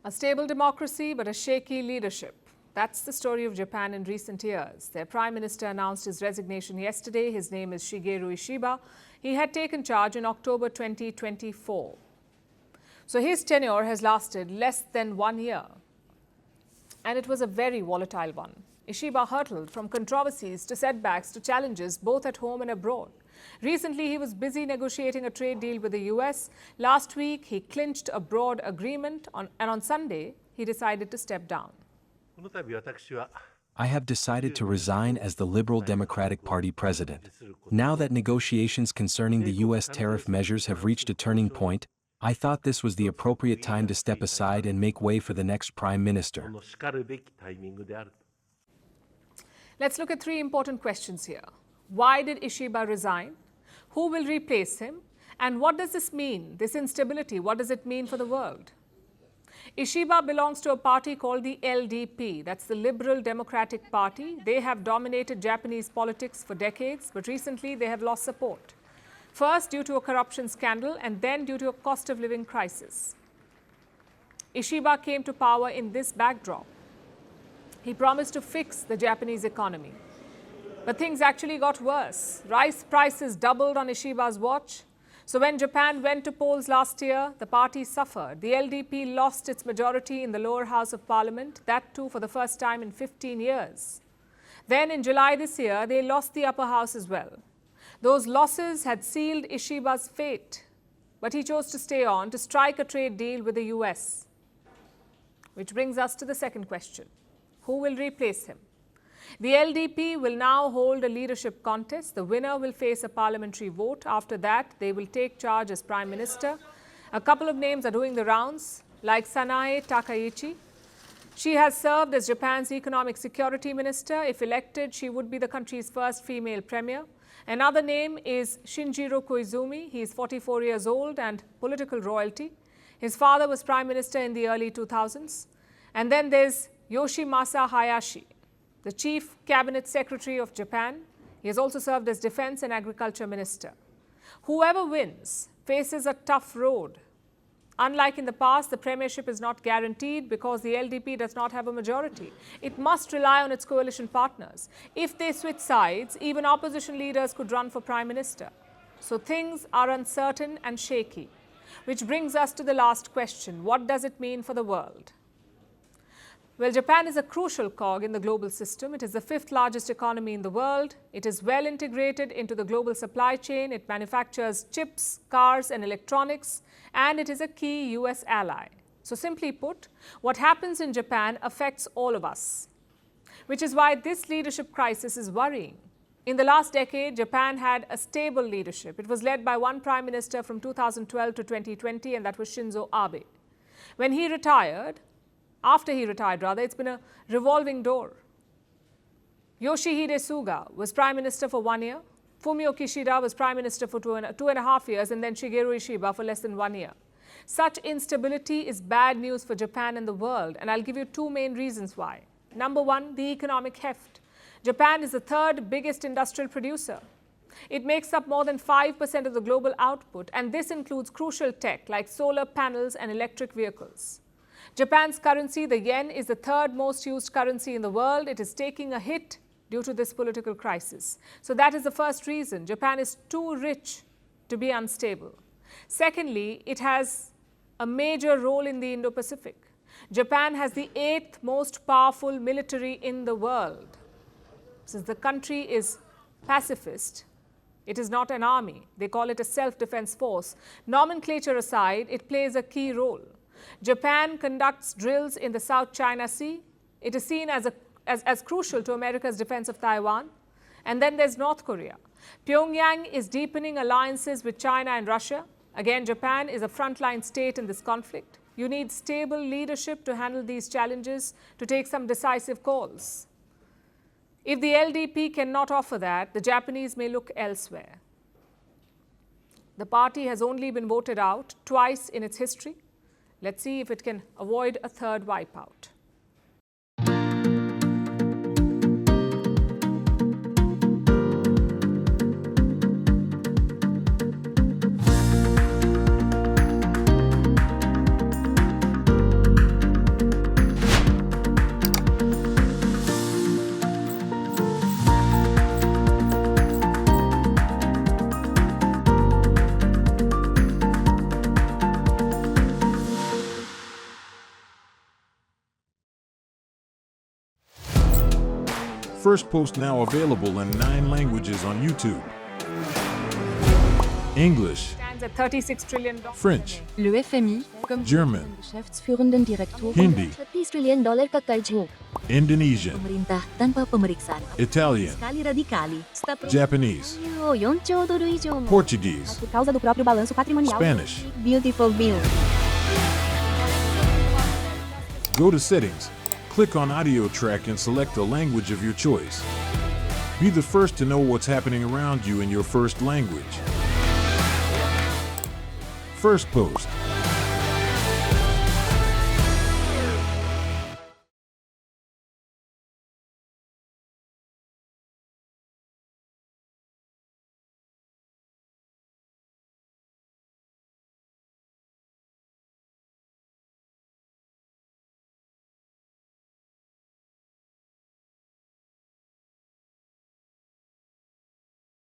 A stable democracy, but a shaky leadership. That's the story of Japan in recent years. Their Prime Minister announced his resignation yesterday. His name is Shigeru Ishiba. He had taken charge in October 2024. So his tenure has lasted less than 1 year. And it was a very volatile one. Ishiba hurtled from controversies to setbacks to challenges both at home and abroad. Recently, he was busy negotiating a trade deal with the US. Last week, he clinched a broad agreement, and on Sunday, he decided to step down. I have decided to resign as the Liberal Democratic Party president. Now that negotiations concerning the US tariff measures have reached a turning point, I thought this was the appropriate time to step aside and make way for the next prime minister. Let's look at 3 important questions here. Why did Ishiba resign? Who will replace him? And what does this mean, this instability? What does it mean for the world? Ishiba belongs to a party called the LDP. That's the Liberal Democratic Party. They have dominated Japanese politics for decades, but recently they have lost support. First due to a corruption scandal and then due to a cost of living crisis. Ishiba came to power in this backdrop. He promised to fix the Japanese economy. But things actually got worse. Rice prices doubled on Ishiba's watch. So when Japan went to polls last year, the party suffered. The LDP lost its majority in the lower house of parliament, that too for the first time in 15 years. Then in July this year, they lost the upper house as well. Those losses had sealed Ishiba's fate, but he chose to stay on to strike a trade deal with the US. Which brings us to the second question. Who will replace him? The LDP will now hold a leadership contest. The winner will face a parliamentary vote. After that, they will take charge as Prime Minister. A couple of names are doing the rounds, like Sanae Takaichi. She has served as Japan's Economic Security Minister. If elected, she would be the country's first female premier. Another name is Shinjiro Koizumi. He is 44 years old and political royalty. His father was Prime Minister in the early 2000s. And then there's Yoshimasa Hayashi, the Chief Cabinet Secretary of Japan. He has also served as Defense and Agriculture Minister. Whoever wins faces a tough road. Unlike in the past, the premiership is not guaranteed because the LDP does not have a majority. It must rely on its coalition partners. If they switch sides, even opposition leaders could run for Prime Minister. So things are uncertain and shaky. Which brings us to the last question. What does it mean for the world? Well, Japan is a crucial cog in the global system. It is the 5th largest economy in the world. It is well integrated into the global supply chain. It manufactures chips, cars, and electronics, and it is a key US ally. So simply put, what happens in Japan affects all of us, which is why this leadership crisis is worrying. In the last decade, Japan had a stable leadership. It was led by one prime minister from 2012 to 2020, and that was Shinzo Abe. When he retired, After he retired, it's been a revolving door. Yoshihide Suga was Prime Minister for 1 year. Fumio Kishida was Prime Minister for 2.5 years, and then Shigeru Ishiba for less than 1 year. Such instability is bad news for Japan and the world, and I'll give you 2 main reasons why. Number 1, the economic heft. Japan is the 3rd biggest industrial producer. It makes up more than 5% of the global output, and this includes crucial tech like solar panels and electric vehicles. Japan's currency, the yen, is the 3rd most used currency in the world. It is taking a hit due to this political crisis. So that is the first reason. Japan is too rich to be unstable. Secondly, it has a major role in the Indo-Pacific. Japan has the 8th most powerful military in the world. Since the country is pacifist, it is not an army. They call it a self-defense force. Nomenclature aside, it plays a key role. Japan conducts drills in the South China Sea. It is seen as crucial to America's defense of Taiwan. And then there's North Korea. Pyongyang is deepening alliances with China and Russia. Again, Japan is a frontline state in this conflict. You need stable leadership to handle these challenges, to take some decisive calls. If the LDP cannot offer that, the Japanese may look elsewhere. The party has only been voted out twice in its history. Let's see if it can avoid a 3rd wipeout. Firstpost now available in 9 languages on YouTube. English, Stands at $36 trillion. French, Le FMI, comme German, Geschäftsführenden Direktor, Hindi, $30 trillion ka karj mo. Indonesian, Pemerintah tanpa pemeriksaan. Italian, Kali radikali. Stop. Japanese, $4 trilhão idioma. Portuguese, Por causa do próprio balanço patrimonial. Spanish. Beautiful bill. Go to Settings, click on Audio Track and select a language of your choice. Be the first to know what's happening around you in your first language. Firstpost.